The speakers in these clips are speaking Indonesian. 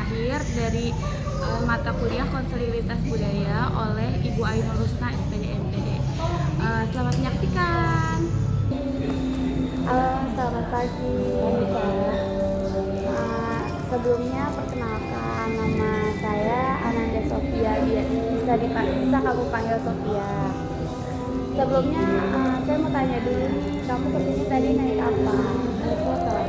terakhir dari mata kuliah Konselilitas Budaya oleh Ibu Ainul Husna SPDMT. Selamat menyaksikan. Halo, selamat pagi. Sebelumnya perkenalkan, nama saya Ananda Sofia, bisa kamu panggil Sofia. Sebelumnya saya mau tanya dulu, kamu kesini tadi naik apa? Naik motor.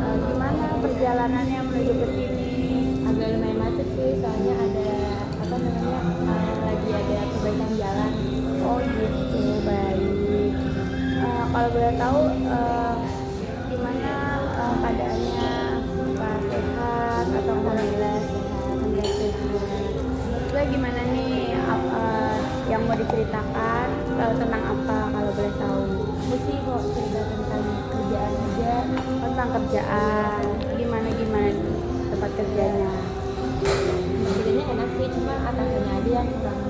Gimana perjalanannya menuju ke sini? Agak lumayan macet sih, soalnya ada lagi ada perbaikan jalan. Oh gitu, baik. Kalau boleh tahu gimana keadaannya, Pak, sehat atau Alhamdulillah sehat. Terus gimana nih yang mau diceritakan tentang apa kalau boleh tahu? Aku sih kok cerita tentang kerjaan aja. Tentang kerjaan, gimana tempat kerjanya? Kerjanya enak sih, cuma atasannya aja yang kurang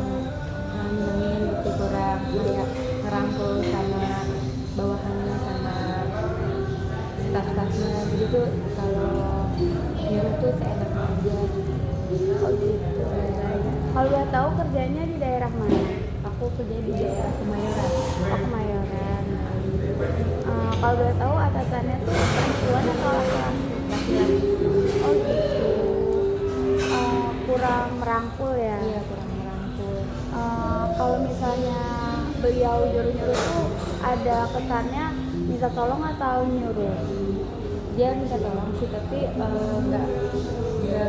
nyenengin gitu, kurang kayak ngerangkul sama bawahannya sama staff-staffnya. Jadi tuh kalau nyuruh tuh seenaknya aja. Oh gitu. Kalau boleh tahu kerjanya di daerah mana? Aku kerja di daerah Kemayoran. Oh, Kemayoran. Kalau boleh tahu atasannya tuh perempuan atau laki-laki? Oh gitu. Kurang merangkul ya? Iya, kurang merangkul. Kalau misalnya beliau nyuruh-nyuruh tuh ada kesannya minta tolong atau nyuruh? Dia minta tolong sih, tapi nggak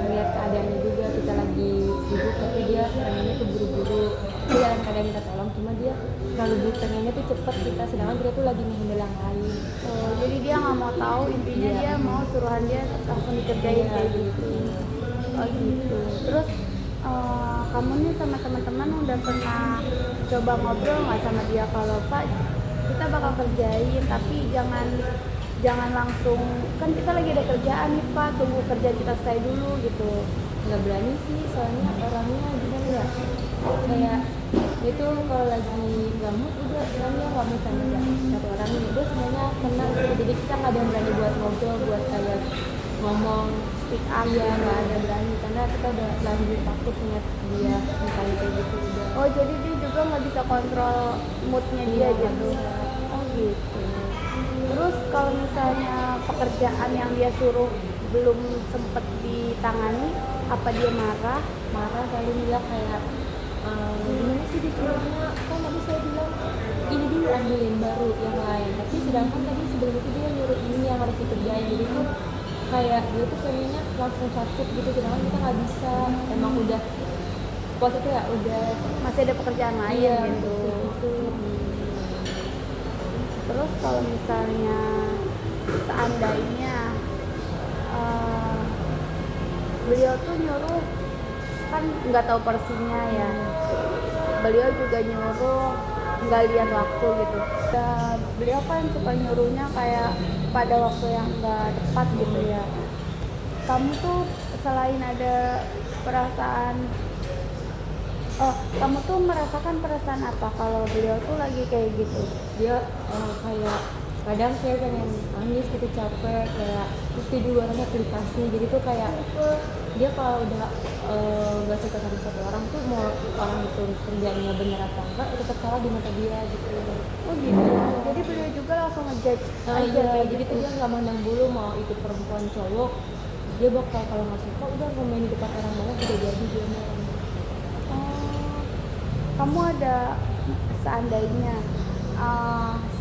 lihat keadaannya juga, kita lagi sibuk tapi dia pengennya tuh buru-buru. Dia dalam keadaan minta tolong, cuma dia terlalu pengennya tuh cepet kita, sedangkan kita tuh lagi ngehandle yang lain. Oh, jadi dia nggak mau tahu, intinya Iya. dia mau suruhan dia langsung dikerjain Iya, kayak gitu. Oh gitu. Terus kamu nih sama teman-teman udah pernah coba ngobrol nggak sama dia kalau Pak kita bakal kerjain tapi jangan langsung, kan kita lagi ada kerjaan nih Pak, tunggu kerjaan kita selesai dulu gitu. Nggak berani sih, soalnya orangnya gimana ya, kayak itu kalau lagi nggak mood udah orangnya nggak mood sama satu orang ini udah semuanya kena gitu. Jadi kita nggak ada yang berani buat ngobrol, buat kayak ngomong speak up. Ya nggak ada berani karena kita udah lanjut takut ngeliat dia misalnya kayak gitu udah. Oh jadi dia juga nggak bisa kontrol moodnya dia Iya, gitu. bisa. Oh gitu. Terus kalau misalnya pekerjaan yang dia suruh belum sempet ditangani, apa dia marah? Kali dia kayak gimana sih disuruhnya, kan tadi saya bilang ini dulu ambilin baru yang lain, tapi sedangkan tadi sebelum itu dia nyuruh ini yang harus dikerjain. Jadi tuh kayak dia tuh pengennya langsung sakit gitu, sedangkan kita nggak bisa, emang udah pos itu ya udah Masih ada pekerjaan lain iya, gitu. gitu. Terus kalau misalnya seandainya beliau tuh nyuruh, kan nggak tahu porsinya ya, beliau juga nyuruh nggak lihat waktu gitu. Beliau kan suka nyuruhnya kayak pada waktu yang nggak tepat gitu ya. Kamu tuh selain ada perasaan, kamu tuh merasakan perasaan apa kalau beliau tuh lagi kayak gitu? Dia kayak kadang saya pengen nangis gitu, capek kayak, terus dia juga orangnya aplikasi. Jadi tuh kayak dia kalau udah nggak suka sama satu orang tuh, mau orang itu kerjanya bener apa enggak itu tetap salah di mata dia gitu. Oh gitu. Jadi beliau juga langsung ngejudge aja Iya, kayak jadi gitu. tuh dia nggak mandang bulu mau itu perempuan cowok, dia bakal kalau nggak suka udah ngomongin di depan orang banget udah jadi dia mau. Oh, kamu ada seandainya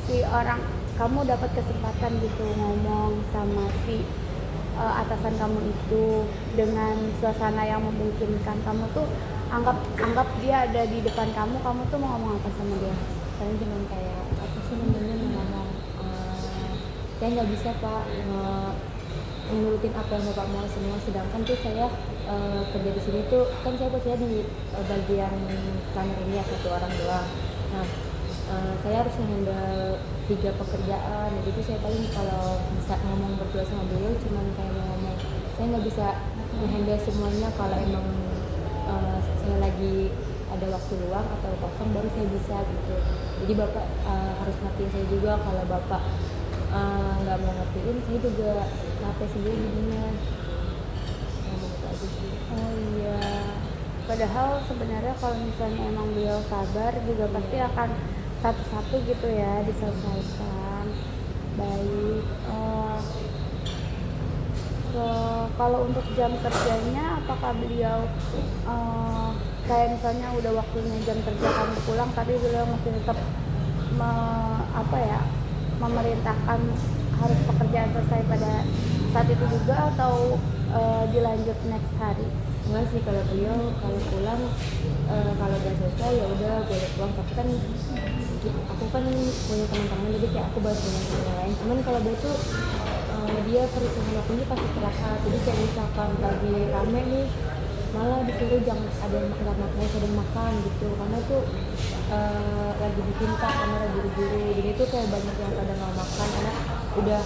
si orang, kamu dapat kesempatan gitu ngomong sama si atasan kamu itu dengan suasana yang memungkinkan, kamu tuh anggap dia ada di depan kamu tuh mau ngomong apa sama dia? Paling cuman kayak apa sih namanya, ngomong saya nggak bisa Pak nurutin apa yang Bapak mau semua, sedangkan tuh saya kerja di sini tuh kan saya posisinya di bagian planner ini ya, satu orang doang. Nah saya harus menghandle 3 pekerjaan, jadi tuh saya paling kalau bisa ngomong berdua sama beliau cuman kayak mau ngomong saya nggak bisa menghandle semuanya, kalau emang saya lagi ada waktu luang atau kosong baru saya bisa gitu. Jadi Bapak harus ngertiin saya juga, kalau Bapak nggak mau ngertiin saya juga capek sendiri jadinya. padahal sebenarnya kalau misalnya emang beliau sabar juga pasti akan satu-satu gitu ya diselesaikan. Baik. Kalau untuk jam kerjanya apakah beliau kayak misalnya udah waktunya jam kerja kamu pulang tapi beliau masih tetap memerintahkan harus pekerjaan selesai pada saat itu juga atau dilanjut next hari? Enggak sih, kalau beliau kalau pulang kalau udah selesai ya udah boleh pulang, tapi kan aku kan punya teman-teman jadi kayak aku baru punya teman lain. Cuman kalau dia tuh dia perhitungan waktunya pas istirahat, jadi kayak misalkan lagi rame nih malah disuruh jangan ada nggak usah ada makan gitu, karena tuh lagi ditinta kamera buru-buru, jadi tuh kayak banyak yang pada nggak makan karena udah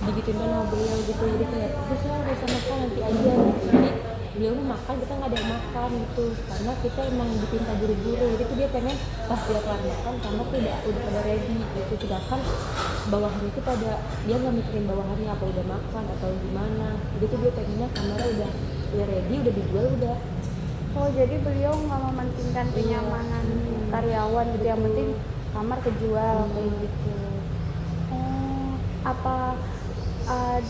digituin kan sama beliau gitu, jadi kayak susah nggak usah makan nanti aja, jadi beliau mau makan kita nggak ada yang makan gitu, karena kita emang ditinta buru-buru, jadi tuh dia pengen pas dia kelar makan kamar tuh udah pada ready gitu, sedangkan bawahannya itu pada dia nggak mikirin bawahannya apa udah makan atau gimana, jadi tuh dia pengennya kamera udah ready, udah dijual udah. Oh, jadi beliau nggak mementingkan kenyamanan karyawan gitu, yang penting kamar kejual kayak gitu. Apa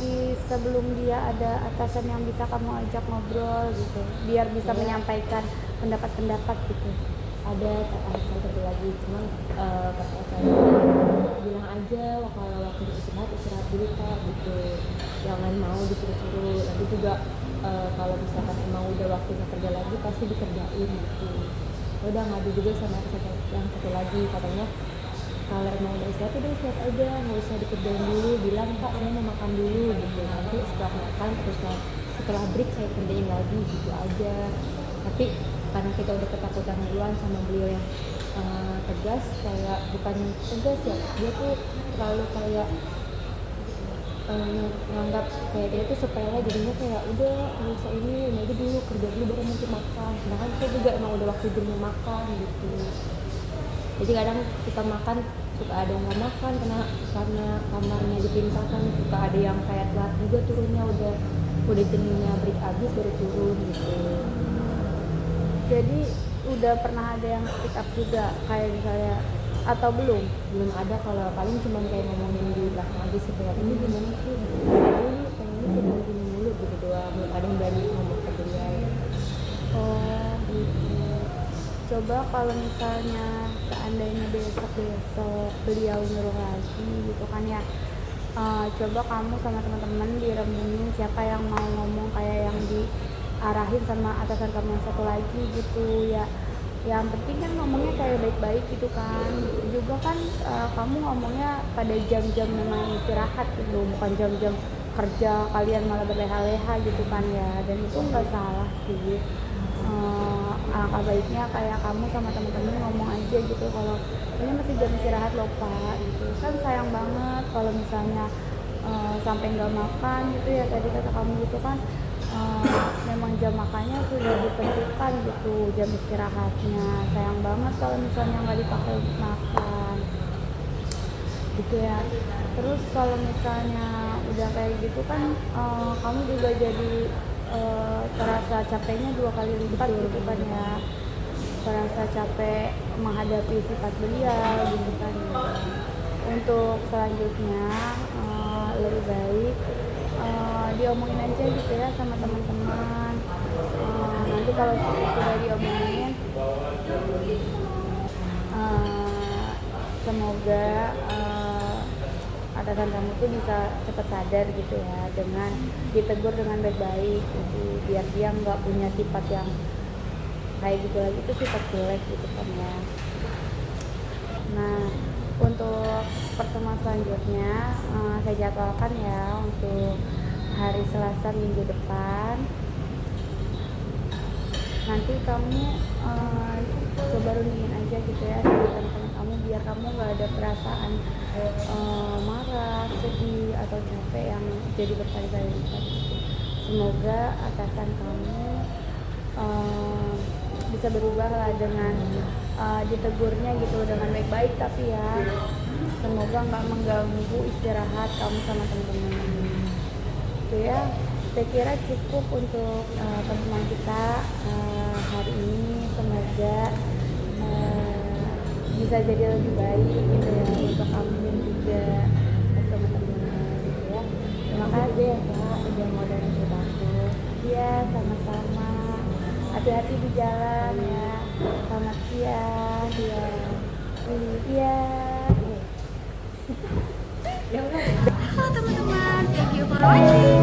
di sebelum dia ada atasan yang bisa kamu ajak ngobrol gitu biar bisa menyampaikan pendapat-pendapat gitu? Ada salah satu lagi, cuman kata saya bilang aja kalau waktu istirahat dulu Pak gitu, jangan mau disuruh-suruh, nanti juga kalau misalkan emang udah waktunya kerja lagi pasti dikerjain gitu. Udah ngadu juga sama yang satu lagi, katanya kalau emang udah istirahat udah istirahat aja, nggak usah dikerjain dulu, bilang Pak saya mau makan dulu gitu, nanti setelah makan terus setelah break saya kerjain lagi gitu aja. Tapi karena kita udah ketakutan duluan sama beliau yang tegas, kayak bukan tegas ya, dia tuh terlalu kayak nganggap kayak dia tuh sepele, jadinya kayak udah nggak usah ini aja dulu, kerja dulu baru nanti makan, sedangkan kita juga emang udah waktu jamnya makan gitu. Jadi kadang kita makan suka ada yang nggak makan karena kamarnya dipintakan, suka ada yang kayak telat juga turunnya, udah jamnya break habis baru turun gitu. Jadi udah pernah ada yang speak up juga kayak misalnya atau belum ada, kalau paling cuma kayak ngomongin di belakang aja sih, kayak ini gimana sih ini pengennya cuma gini mulu gitu doang, belum ada yang berani ngomong ke beliau. Oh gitu. Coba kalau misalnya seandainya besok beliau nyuruh lagi gitu kan ya, coba kamu sama teman-teman diremungin siapa yang mau ngomong kayak yang diarahin sama atasan kamu yang satu lagi gitu ya. Yang penting kan ngomongnya kayak baik-baik gitu kan, juga kan kamu ngomongnya pada jam-jam memang istirahat gitu, bukan jam-jam kerja kalian malah berleha-leha gitu kan ya, dan itu nggak salah sih. Alangkah baiknya kayak kamu sama temen-temen ngomong aja gitu, kalau ini masih jam istirahat loh Pak gitu, kan sayang banget kalau misalnya sampai nggak makan gitu ya, tadi kata kamu gitu kan. Memang jam makannya sudah ditentukan gitu, jam istirahatnya sayang banget kalau misalnya nggak dipakai untuk makan gitu ya. Terus kalau misalnya udah kayak gitu kan kamu juga jadi terasa capeknya 2 kali lipat gitu kan ya, terasa capek menghadapi sifat beliau gitu kan ya. Untuk selanjutnya lebih baik diomongin aja gitu ya sama teman-teman. Nanti kalau sudah diomongin semoga atasan kamu tuh bisa cepat sadar gitu ya, dengan ditegur dengan baik-baik gitu, biar dia nggak punya sifat yang kayak gitu lagi, itu sifat jelek gitu kan ya. Nah, untuk pertemuan selanjutnya saya jadwalkan ya untuk hari Selasa minggu depan. Nanti kamu coba runingin aja gitu ya sama teman-teman kamu, biar kamu nggak ada perasaan marah, sedih atau capek yang jadi berkali-kali lipat. Semoga atasan kamu bisa berubah lah dengan ditegurnya gitu dengan baik-baik, tapi ya semoga nggak mengganggu istirahat kamu sama teman-teman itu ya. saya kira cukup untuk pertemuan kita hari ini. Semoga bisa jadi lebih baik gitu ya untuk kamu dan juga untuk teman-teman gitu ya. Terima kasih ya Kak udah mau dengerin cerita aku. Iya, sama-sama. Hati-hati di jalan ya. Selamat siang. Iya. Iya. Ya udah. Halo teman-teman, thank you for watching.